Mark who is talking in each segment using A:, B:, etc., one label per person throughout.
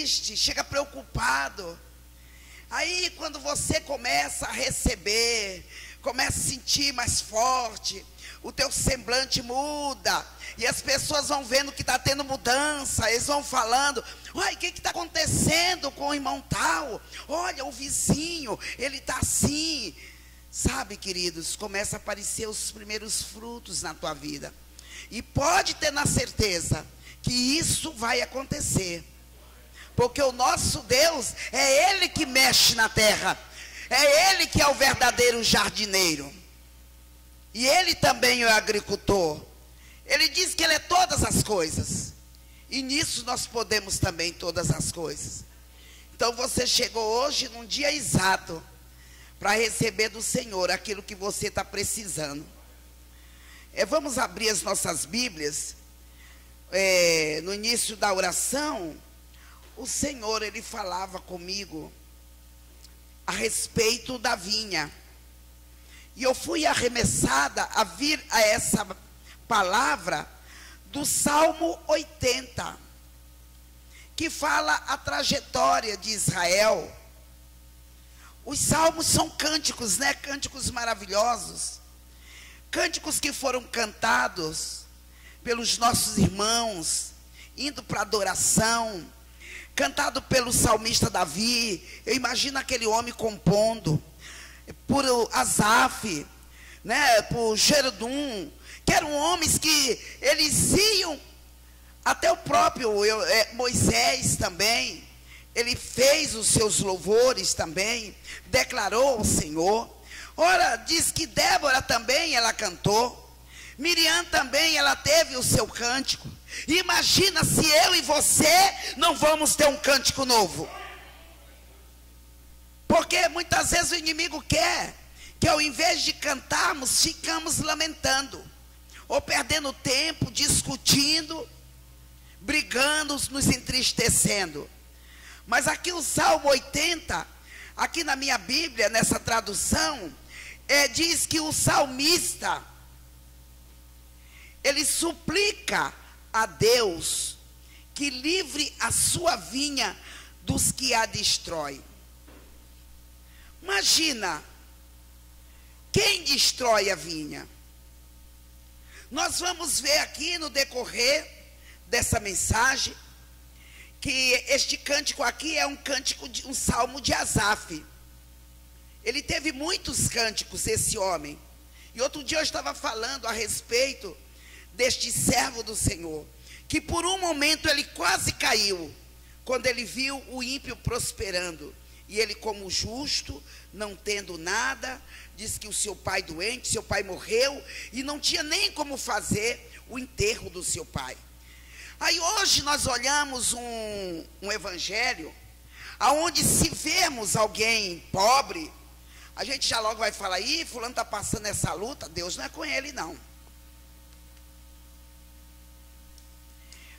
A: triste, chega preocupado. Aí quando você começa a receber, começa a sentir mais forte, o teu semblante muda, e as pessoas vão vendo que está tendo mudança, eles vão falando: olha, o que está acontecendo com o irmão tal? Olha, o vizinho, ele está assim. Sabe, queridos, começa a aparecer os primeiros frutos na tua vida. E pode ter na certeza que isso vai acontecer. Porque o nosso Deus, é Ele que mexe na terra. É Ele que é o verdadeiro jardineiro. E Ele também é o agricultor. Ele diz que Ele é todas as coisas. E nisso nós podemos também todas as coisas. Então você chegou hoje num dia exato para receber do Senhor aquilo que você está precisando. Vamos abrir as nossas Bíblias. No início da oração, o Senhor, Ele falava comigo a respeito da vinha. E eu fui arremessada a vir a essa palavra do Salmo 80, que fala a trajetória de Israel. Os salmos são cânticos, né? Cânticos maravilhosos. Cânticos que foram cantados pelos nossos irmãos, indo para adoração, cantado pelo salmista Davi. Eu imagino aquele homem compondo, por Asaf, né? Por Jerodum, que eram homens que eles iam, até o próprio Moisés também, ele fez os seus louvores também, declarou ao Senhor. Ora, diz que Débora também, ela cantou. Miriam também, ela teve o seu cântico. Imagina se eu e você não vamos ter um cântico novo. Porque muitas vezes o inimigo quer que ao invés de cantarmos, ficamos lamentando, ou perdendo tempo, discutindo, brigando, nos entristecendo. Mas aqui o Salmo 80, aqui na minha Bíblia, nessa tradução, diz que o salmista, ele suplica a Deus que livre a sua vinha dos que a destroem. Imagina, quem destrói a vinha? Nós vamos ver aqui no decorrer dessa mensagem, que este cântico aqui é um cântico, um salmo de Asaf. Ele teve muitos cânticos, esse homem. E outro dia eu estava falando a respeito deste servo do Senhor, que por um momento ele quase caiu, quando ele viu o ímpio prosperando. E ele, como justo, não tendo nada, disse que o seu pai doente, seu pai morreu, e não tinha nem como fazer o enterro do seu pai. Aí hoje nós olhamos um evangelho, aonde se vemos alguém pobre, a gente já logo vai falar: ih, fulano está passando essa luta, Deus não é com ele não.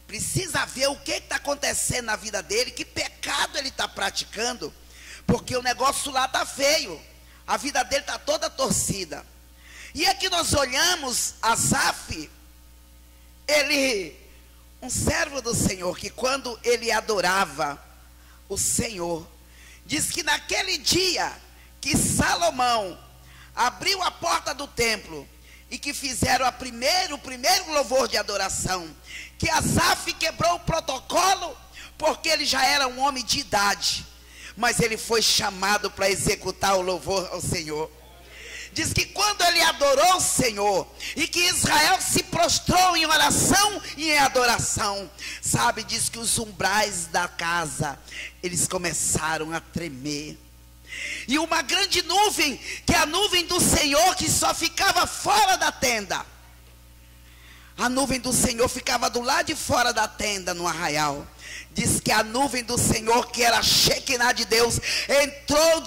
A: Precisa ver o que está acontecendo na vida dele, que pecado ele está praticando, porque o negócio lá está feio, a vida dele está toda torcida. E aqui nós olhamos Asaf, um servo do Senhor, que quando ele adorava o Senhor, diz que naquele dia que Salomão abriu a porta do templo, e que fizeram o primeiro louvor de adoração, que Asaf quebrou o protocolo, porque ele já era um homem de idade, mas ele foi chamado para executar o louvor ao Senhor. Diz que quando ele adorou o Senhor, e que Israel se prostrou em oração e em adoração, sabe, diz que os umbrais da casa, eles começaram a tremer. E uma grande nuvem, que é a nuvem do Senhor, que só ficava fora da tenda. A nuvem do Senhor ficava do lado de fora da tenda, no arraial. Diz que a nuvem do Senhor, que era a Shekinah de Deus, entrou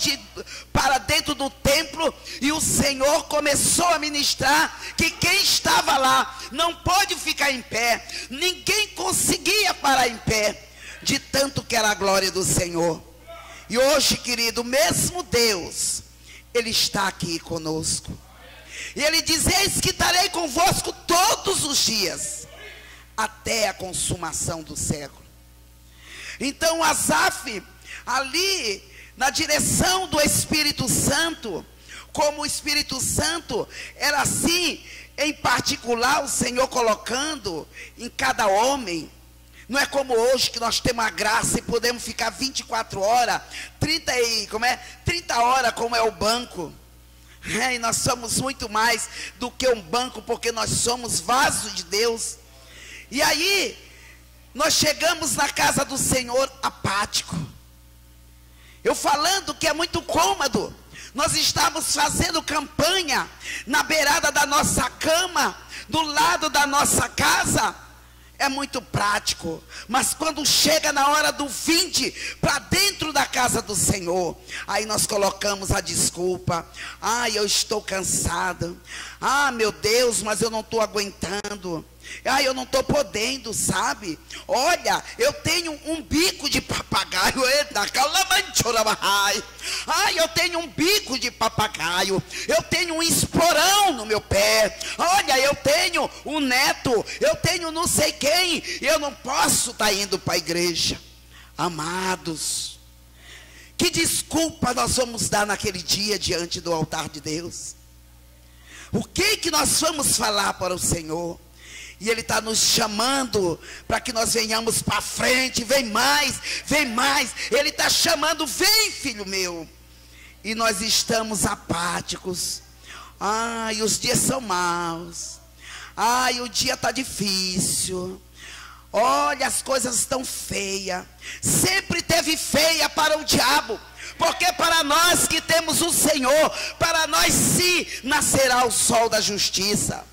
A: para dentro do templo, e o Senhor começou a ministrar que quem estava lá não pôde ficar em pé, ninguém conseguia parar em pé, de tanto que era a glória do Senhor. E hoje, querido, o mesmo Deus, Ele está aqui conosco. E Ele diz: eis que estarei convosco todos os dias, até a consumação do século. Então Asaf, ali na direção do Espírito Santo, como o Espírito Santo era assim, em particular o Senhor colocando em cada homem. Não é como hoje que nós temos a graça e podemos ficar 24 horas, 30 horas como é o banco. E nós somos muito mais do que um banco, porque nós somos vasos de Deus. E aí, nós chegamos na casa do Senhor apático. Eu falando que é muito cômodo. Nós estamos fazendo campanha na beirada da nossa cama, do lado da nossa casa. É muito prático, mas quando chega na hora do vinde para dentro da casa do Senhor, aí nós colocamos a desculpa: eu estou cansado, meu Deus, mas eu não estou aguentando, eu não estou podendo, sabe? Olha, eu tenho um bico de papagaio, eu tenho um bico de papagaio, eu tenho um esporão no meu pé, olha, eu tenho um neto, eu tenho não sei quem, eu não posso estar indo para a igreja. Amados, que desculpa nós vamos dar naquele dia diante do altar de Deus? O que nós vamos falar para o Senhor? E Ele está nos chamando para que nós venhamos para frente. Vem mais, vem mais. Ele está chamando: vem, filho meu. E nós estamos apáticos. E os dias são maus. O dia está difícil. Olha, as coisas estão feias. Sempre teve feia para o diabo, porque para nós que temos o Senhor, para nós sim nascerá o sol da justiça.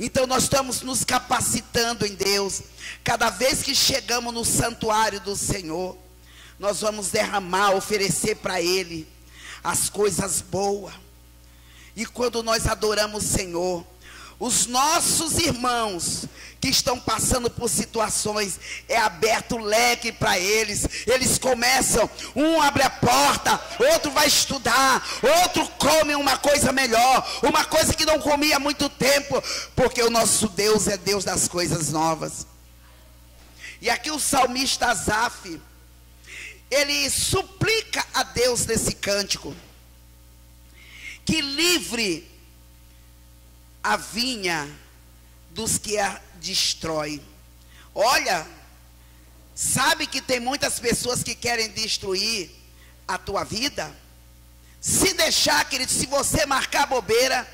A: Então nós estamos nos capacitando em Deus. Cada vez que chegamos no santuário do Senhor, nós vamos derramar, oferecer para Ele as coisas boas. E quando nós adoramos o Senhor, os nossos irmãos que estão passando por situações, é aberto o leque para eles. Eles começam, um abre a porta, outro vai estudar, outro come uma coisa melhor, uma coisa que não comia há muito tempo, porque o nosso Deus é Deus das coisas novas. E aqui o salmista Asaf, ele suplica a Deus nesse cântico, que livre a vinha dos que a destrói. Olha, sabe que tem muitas pessoas que querem destruir a tua vida? Se deixar, querido, se você marcar bobeira,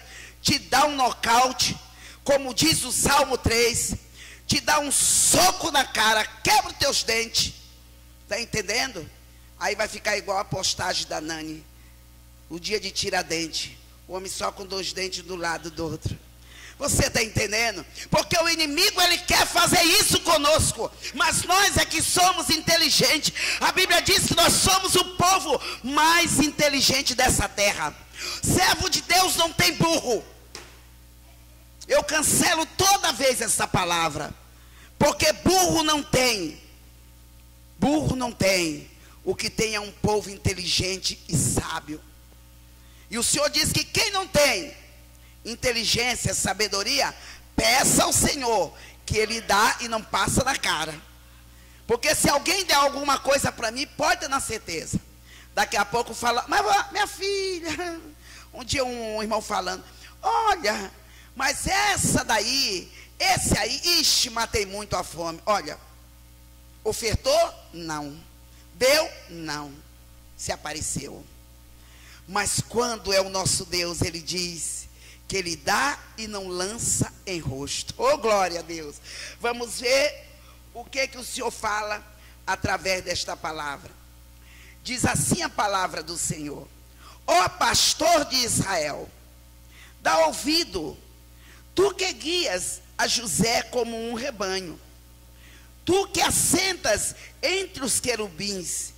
A: te dá um nocaute, como diz o Salmo 3, te dá um soco na cara, quebra os teus dentes. Está entendendo? Aí vai ficar igual a postagem da Nani, o dia de Tiradentes, o homem só com 2 dentes do lado do outro. Você está entendendo? Porque o inimigo, ele quer fazer isso conosco, mas nós é que somos inteligentes. A Bíblia diz que nós somos o povo mais inteligente dessa terra. Servo de Deus não tem burro. Eu cancelo toda vez essa palavra, porque burro não tem. Burro não tem. O que tem é um povo inteligente e sábio. E o Senhor diz que quem não tem inteligência, sabedoria, peça ao Senhor, que Ele dá e não passa na cara. Porque se alguém der alguma coisa para mim, pode ter na certeza, daqui a pouco fala: mas minha filha, um dia um irmão falando: olha, mas essa daí, esse aí, ixi, matei muito a fome. Olha, ofertou? Não. Deu? Não. Se apareceu. Mas quando é o nosso Deus, Ele diz que Ele dá e não lança em rosto. Oh, glória a Deus. Vamos ver o que o Senhor fala através desta palavra. Diz assim a palavra do Senhor: ó pastor de Israel, dá ouvido, tu que guias a José como um rebanho, tu que assentas entre os querubins,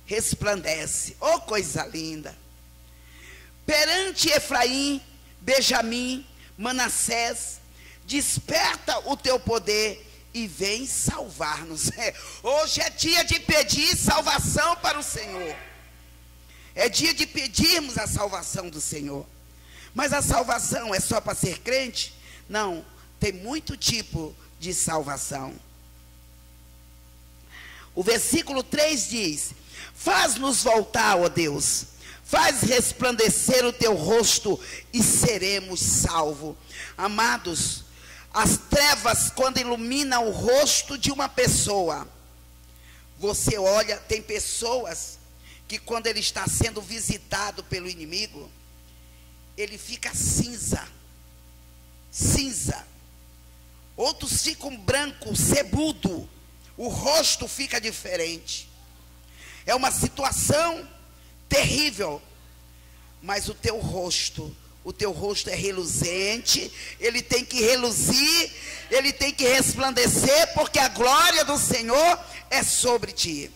A: resplandece. Oh, coisa linda. Perante Efraim, Benjamim, Manassés, desperta o teu poder e vem salvar-nos. Hoje é dia de pedir salvação para o Senhor. É dia de pedirmos a salvação do Senhor. Mas a salvação é só para ser crente? Não, tem muito tipo de salvação. O versículo 3 diz: faz-nos voltar, ó Deus, faz resplandecer o teu rosto e seremos salvos. Amados, as trevas, quando iluminam o rosto de uma pessoa, você olha, tem pessoas que quando ele está sendo visitado pelo inimigo, ele fica cinza. Cinza. Outros ficam branco, cebudo. O rosto fica diferente. É uma situação terrível. Mas o teu rosto é reluzente. Ele tem que reluzir, ele tem que resplandecer, porque a glória do Senhor é sobre ti.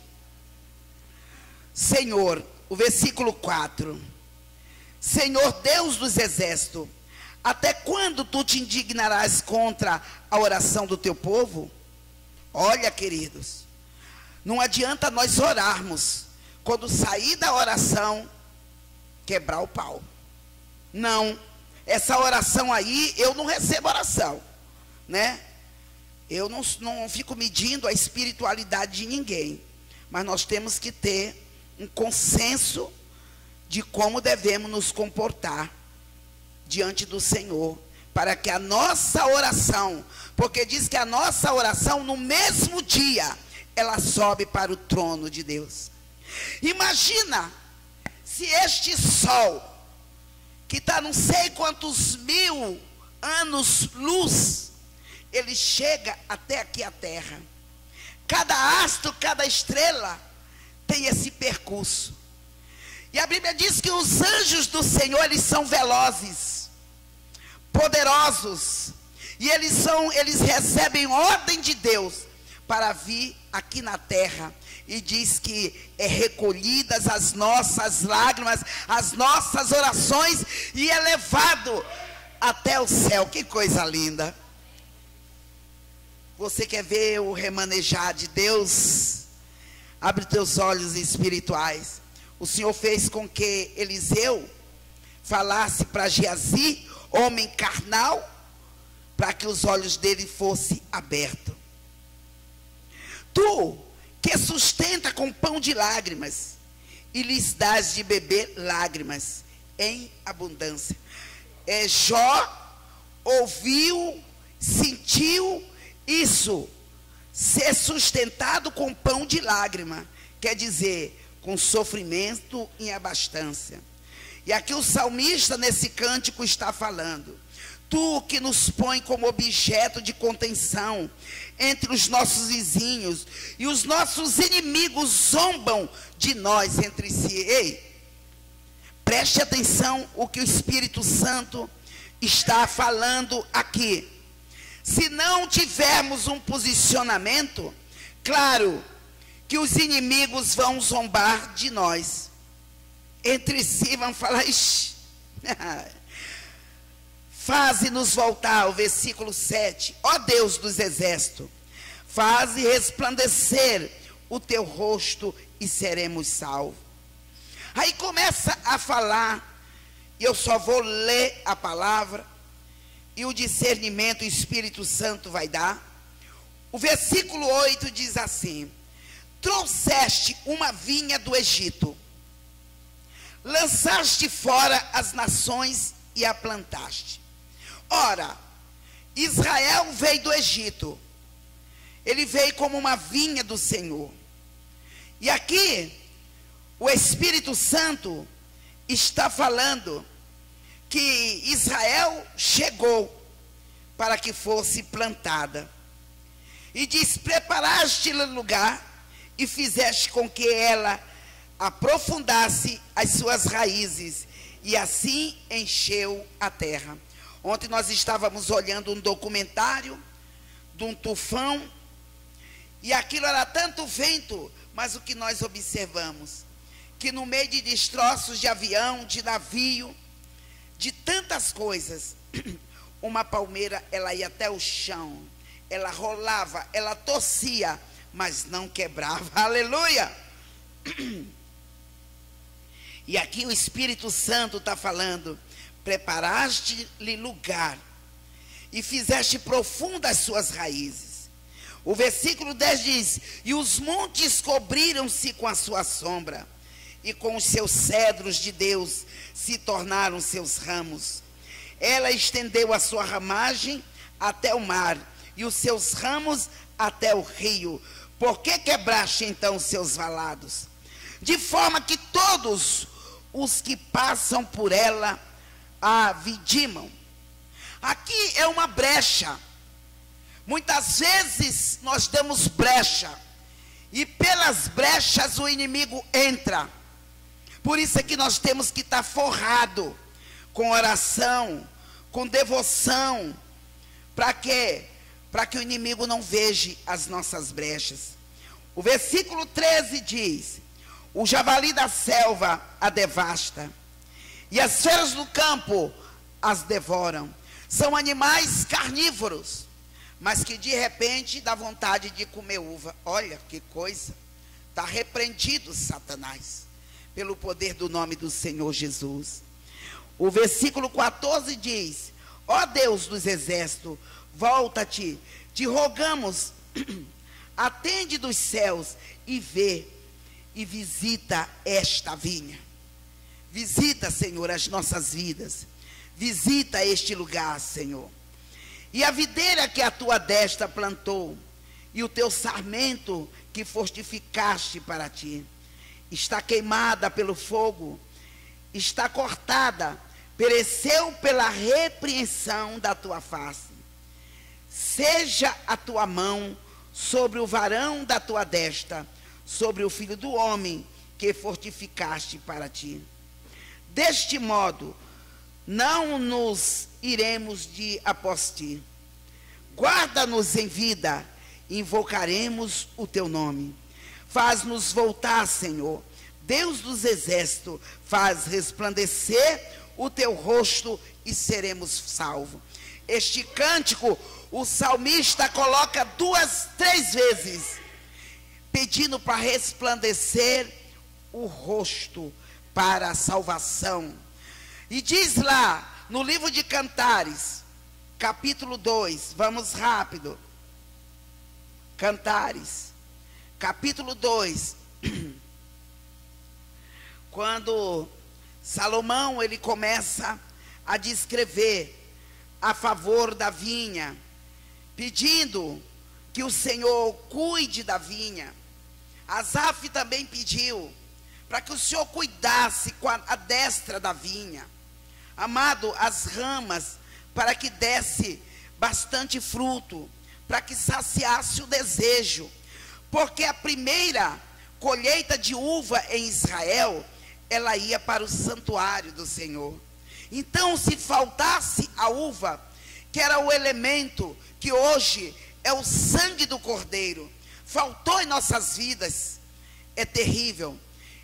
A: Senhor, o versículo 4. Senhor Deus dos exércitos, até quando tu te indignarás contra a oração do teu povo? Olha, queridos, não adianta nós orarmos, quando sair da oração, quebrar o pau. Não, essa oração aí, eu não recebo oração, né? Eu não fico medindo a espiritualidade de ninguém, mas nós temos que ter um consenso de como devemos nos comportar diante do Senhor, para que a nossa oração, porque diz que a nossa oração no mesmo dia, ela sobe para o trono de Deus. Imagina, se este sol, que está não sei quantos mil anos-luz, ele chega até aqui a terra. Cada astro, cada estrela tem esse percurso. E a Bíblia diz que os anjos do Senhor, eles são velozes, poderosos, e eles recebem ordem de Deus para vir aqui na terra. E diz que é recolhidas as nossas lágrimas, as nossas orações, e é levado até o céu. Que coisa linda! Você quer ver o remanejar de Deus? Abre teus olhos espirituais. O Senhor fez com que Eliseu falasse para Geazi, homem carnal, para que os olhos dele fossem abertos. Tu que sustenta com pão de lágrimas, e lhes dás de beber lágrimas em abundância. Jó ouviu, sentiu isso, ser sustentado com pão de lágrima, quer dizer, com sofrimento em abastança. E aqui o salmista nesse cântico está falando: tu que nos põe como objeto de contenção entre os nossos vizinhos, e os nossos inimigos zombam de nós entre si. Ei, preste atenção o que o Espírito Santo está falando aqui. Se não tivermos um posicionamento, claro que os inimigos vão zombar de nós. Entre si vão falar: ixi, faze-nos voltar, o versículo 7. Ó Deus dos exércitos, faze resplandecer o teu rosto e seremos salvos. Aí começa a falar, e eu só vou ler a palavra, e o discernimento o Espírito Santo vai dar. O versículo 8 diz assim: trouxeste uma vinha do Egito, lançaste fora as nações e a plantaste. Ora, Israel veio do Egito, ele veio como uma vinha do Senhor. E aqui, o Espírito Santo está falando que Israel chegou para que fosse plantada. E diz: preparaste-lhe lugar e fizeste com que ela aprofundasse as suas raízes, e assim encheu a terra. Ontem nós estávamos olhando um documentário de um tufão, e aquilo era tanto vento, mas o que nós observamos, que no meio de destroços de avião, de navio, de tantas coisas, uma palmeira, ela ia até o chão, ela rolava, ela torcia, mas não quebrava. Aleluia! E aqui o Espírito Santo está falando: preparaste-lhe lugar e fizeste profundas suas raízes. O versículo 10 diz: e os montes cobriram-se com a sua sombra, e com os seus cedros de Deus se tornaram seus ramos. Ela estendeu a sua ramagem até o mar, e os seus ramos até o rio. Por que quebraste então os seus valados? De forma que todos os que passam por ela a vidimam. Aqui é uma brecha. Muitas vezes nós damos brecha, e pelas brechas o inimigo entra. Por isso é que nós temos que estar forrado com oração, com devoção. Para quê? Para que o inimigo não veja as nossas brechas. O versículo 13 diz: o javali da selva a devasta, e as feras do campo as devoram. São animais carnívoros, mas que de repente dá vontade de comer uva. Olha que coisa. Está repreendido Satanás, pelo poder do nome do Senhor Jesus. O versículo 14 diz: ó Deus dos exércitos, volta-te, te rogamos, atende dos céus e vê, e visita esta vinha. Visita, Senhor, as nossas vidas. Visita este lugar, Senhor. E a videira que a tua destra plantou, e o teu sarmento que fortificaste para ti, está queimada pelo fogo, está cortada, pereceu pela repreensão da tua face. Seja a tua mão sobre o varão da tua destra, sobre o filho do homem que fortificaste para ti. Deste modo, não nos iremos de após ti. Guarda-nos em vida, invocaremos o teu nome. Faz-nos voltar, Senhor, Deus dos exércitos, faz resplandecer o teu rosto e seremos salvos. Este cântico, o salmista coloca 2, 3 vezes, pedindo para resplandecer o rosto para a salvação. E diz lá, no livro de Cantares, capítulo 2, vamos rápido. Cantares, capítulo 2, quando Salomão, ele começa a descrever a favor da vinha, pedindo que o Senhor cuide da vinha. Asaf também pediu para que o Senhor cuidasse com a destra da vinha. Amado, as ramas, para que desse bastante fruto, para que saciasse o desejo. Porque a primeira colheita de uva em Israel, ela ia para o santuário do Senhor. Então, se faltasse a uva, que era o elemento que hoje é o sangue do Cordeiro, faltou em nossas vidas, é terrível.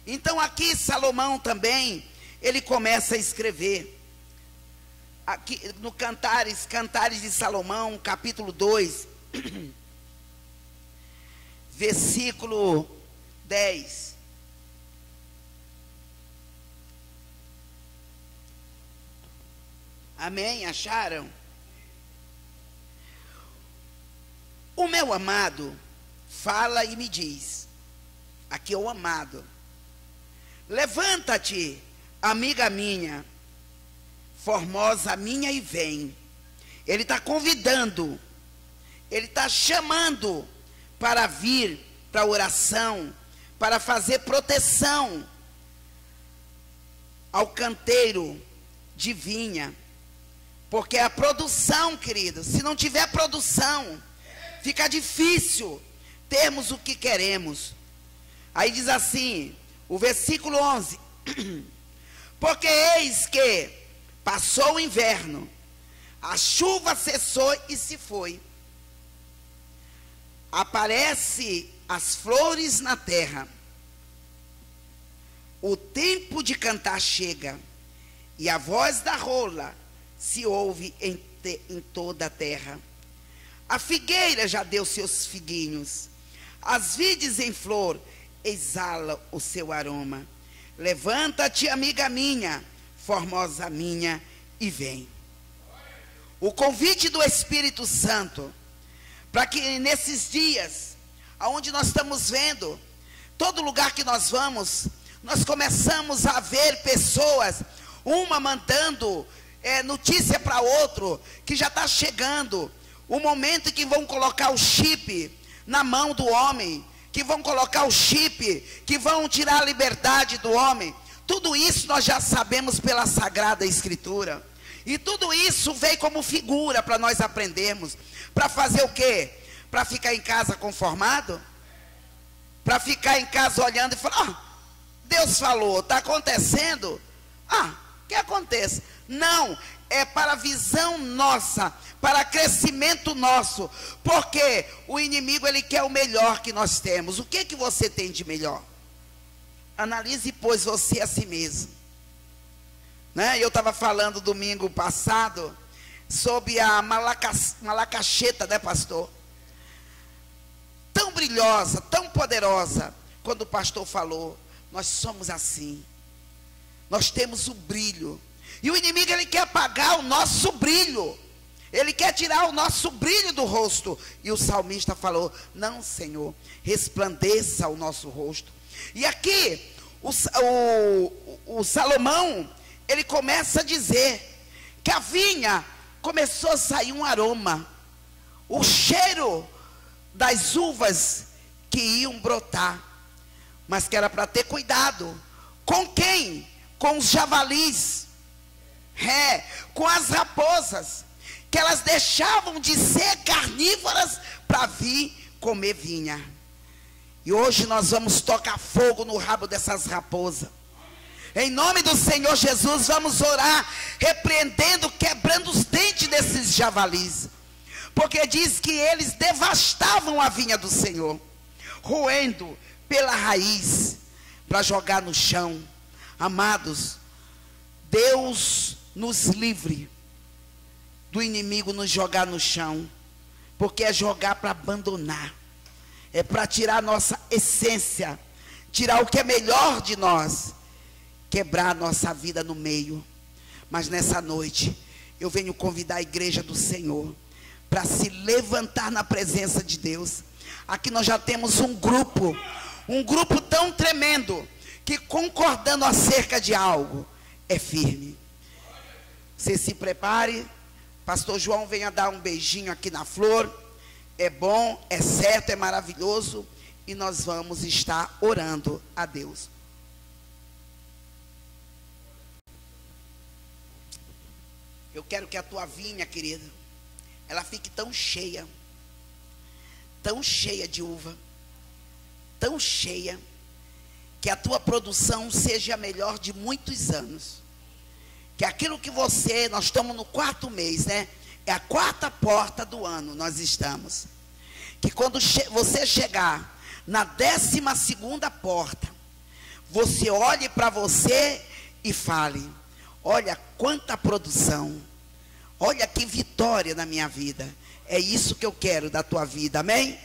A: Então aqui Salomão também, ele começa a escrever, aqui no Cantares de Salomão, capítulo 2, versículo 10. Amém? Acharam? O meu amado fala e me diz, aqui é o amado: levanta-te, amiga minha, formosa minha, e vem. Ele está convidando, ele está chamando para vir para a oração, para fazer proteção ao canteiro de vinha. Porque a produção, querido, se não tiver produção, fica difícil termos o que queremos. Aí diz assim, o versículo 11: porque eis que passou o inverno, a chuva cessou e se foi. Aparece as flores na terra. O tempo de cantar chega, e a voz da rola se ouve em toda a terra. A figueira já deu seus figuinhos, as vides em flor exala o seu aroma. Levanta-te, amiga minha, formosa minha, e vem. O convite do Espírito Santo para que nesses dias, aonde nós estamos vendo, todo lugar que nós vamos, nós começamos a ver pessoas, uma mandando notícia para outro, que já está chegando o momento em que vão colocar o chip na mão do homem, que vão colocar o chip, que vão tirar a liberdade do homem. Tudo isso nós já sabemos pela Sagrada Escritura. E tudo isso veio como figura para nós aprendermos. Para fazer o quê? Para ficar em casa conformado? Para ficar em casa olhando e falar, Deus falou, está acontecendo? Que aconteça. Não, é para a visão nossa, para crescimento nosso. Porque o inimigo, ele quer o melhor que nós temos. O que que você tem de melhor? Analise, pois, você a si mesmo. Né? Eu estava falando domingo passado sobre a malacacheta, né, pastor? Tão brilhosa, tão poderosa. Quando o pastor falou, nós somos assim. Nós temos o brilho. E o inimigo, ele quer apagar o nosso brilho. Ele quer tirar o nosso brilho do rosto. E o salmista falou, não, Senhor, resplandeça o nosso rosto. E aqui, o Salomão, ele começa a dizer que a vinha começou a sair um aroma. O cheiro das uvas que iam brotar. Mas que era para ter cuidado. Com quem? Com os javalis. Com as raposas. Que elas deixavam de ser carnívoras para vir comer vinha. E hoje nós vamos tocar fogo no rabo dessas raposas. Em nome do Senhor Jesus, vamos orar, repreendendo, quebrando os dentes desses javalis. Porque diz que eles devastavam a vinha do Senhor, roendo pela raiz, para jogar no chão. Amados, Deus nos livre do inimigo nos jogar no chão. Porque é jogar para abandonar. É para tirar a nossa essência, tirar o que é melhor de nós, quebrar a nossa vida no meio. Mas nessa noite, eu venho convidar a igreja do Senhor para se levantar na presença de Deus. Aqui nós já temos um grupo tão tremendo, que concordando acerca de algo, é firme. Você se prepare, pastor João venha dar um beijinho aqui na flor. É bom, é certo, é maravilhoso. E nós vamos estar orando a Deus. Eu quero que a tua vinha, querida, ela fique tão cheia de uva, tão cheia, que a tua produção seja a melhor de muitos anos. Que aquilo que nós estamos no 4º mês, né? É a 4ª porta do ano, nós estamos. Que quando você chegar na 12ª porta, você olhe para você e fale, olha quanta produção, olha que vitória na minha vida. É isso que eu quero da tua vida, amém?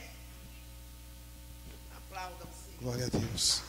A: Aplauda-se.
B: Glória a Deus.